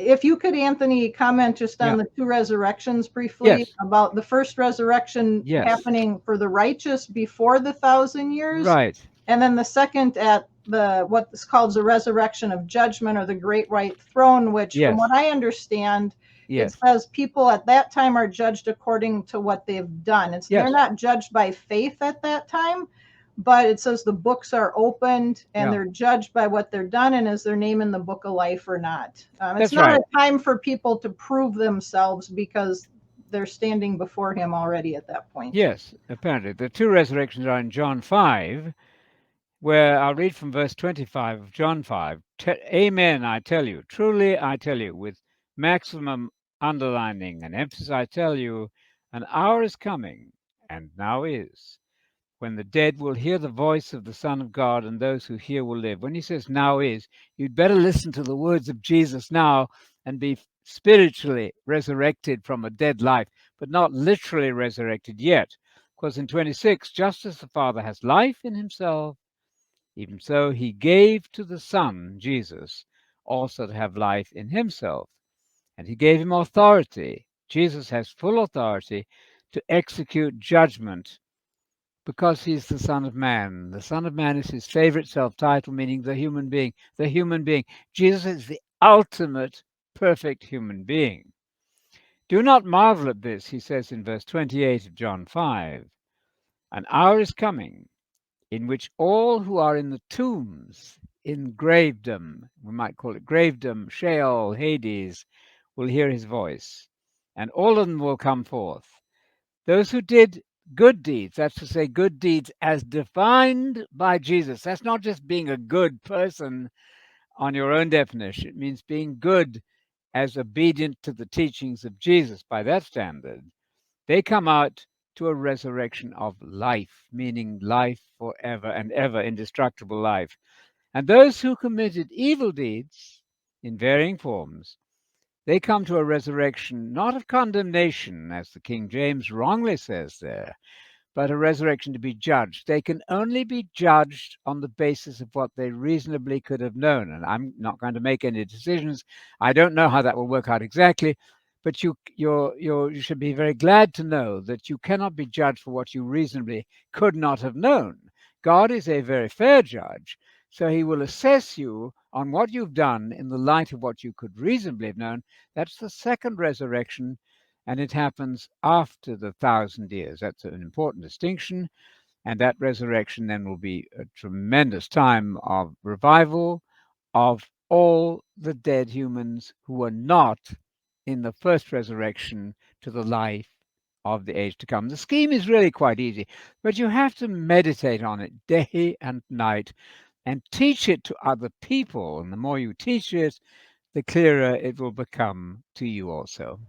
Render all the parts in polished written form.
if you could, Anthony, comment just on the two resurrections briefly, about the first resurrection happening for the righteous before the 1,000 years. Right. And then the second at what is called the resurrection of judgment, or the great white throne, which from what I understand, it says people at that time are judged according to what they've done. They're not judged by faith at that time, but it says the books are opened and they're judged by what they're done and is their name in the book of life or not. It's not a time for people to prove themselves because they're standing before him already at that point. Yes, apparently. The two resurrections are in John 5, where I'll read from verse 25 of John 5. Amen, I tell you, truly I tell you, with maximum underlining and emphasis, I tell you, an hour is coming, and now is, when the dead will hear the voice of the Son of God, and those who hear will live. When he says now is, you'd better listen to the words of Jesus now and be spiritually resurrected from a dead life, but not literally resurrected yet. Because in 26, just as the Father has life in himself, even so he gave to the Son, Jesus, also to have life in himself. And he gave him authority. Jesus has full authority to execute judgment, because he's the Son of Man. The Son of Man is his favorite self-title, meaning the human being. The human being. Jesus is the ultimate perfect human being. Do not marvel at this, he says in verse 28 of John 5. An hour is coming in which all who are in the tombs, in gravedom, we might call it gravedom, Sheol, Hades, will hear his voice, and all of them will come forth. Those who did good deeds, that's to say, good deeds as defined by Jesus. That's not just being a good person on your own definition. It means being good as obedient to the teachings of Jesus by that standard. They come out to a resurrection of life, meaning life forever and ever, indestructible life. And those who committed evil deeds in varying forms, they come to a resurrection not of condemnation, as the King James wrongly says there, but a resurrection to be judged. They can only be judged on the basis of what they reasonably could have known. And I'm not going to make any decisions. I don't know how that will work out exactly, but you should be very glad to know that you cannot be judged for what you reasonably could not have known. God is a very fair judge, so he will assess you on what you've done in the light of what you could reasonably have known. That's the second resurrection, and it happens after the 1,000 years. That's an important distinction, and that resurrection then will be a tremendous time of revival of all the dead humans who were not in the first resurrection to the life of the age to come. The scheme is really quite easy, but you have to meditate on it day and night and teach it to other people. And the more you teach it, the clearer it will become to you also.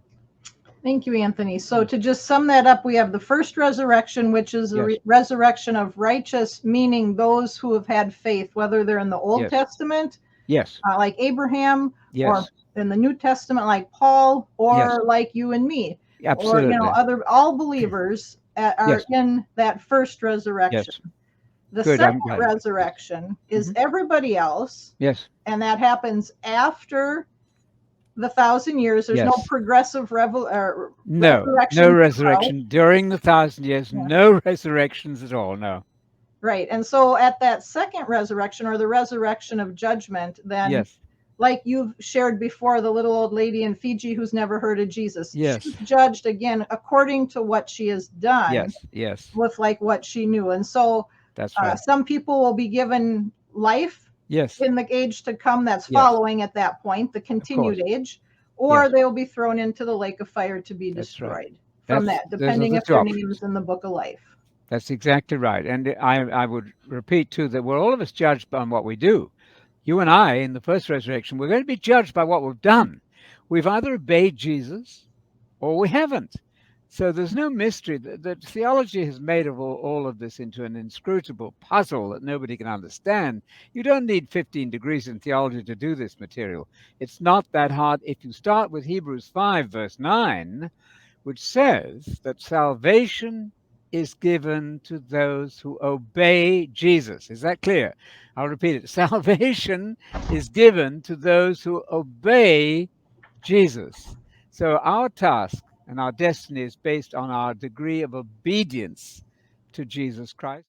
Thank you, Anthony. So to just sum that up, we have the first resurrection, which is the resurrection of righteous, meaning those who have had faith, whether they're in the Old Testament, like Abraham, or in the New Testament, like Paul, or like you and me, or all believers are in that first resurrection. The second resurrection is everybody else, and that happens after the 1,000 years. There's no progressive resurrection. No resurrection during the 1,000 years. No resurrections at all. No. Right. And so at that second resurrection, or the resurrection of judgment, then like you've shared before, the little old lady in Fiji who's never heard of Jesus, she's judged again according to what she has done. With like what she knew. And so that's right. Some people will be given life in the age to come that's following at that point, the continued age, or they will be thrown into the lake of fire to be destroyed from that, depending if their name is in the book of life. That's exactly right. And I would repeat, too, that we're all of us judged on what we do. You and I, in the first resurrection, we're going to be judged by what we've done. We've either obeyed Jesus or we haven't. So there's no mystery. The theology has made of all of this into an inscrutable puzzle that nobody can understand. You don't need 15 degrees in theology to do this material. It's not that hard. If you start with Hebrews 5, verse 9, which says that salvation is given to those who obey Jesus. Is that clear? I'll repeat it. Salvation is given to those who obey Jesus. So our task and our destiny is based on our degree of obedience to Jesus Christ.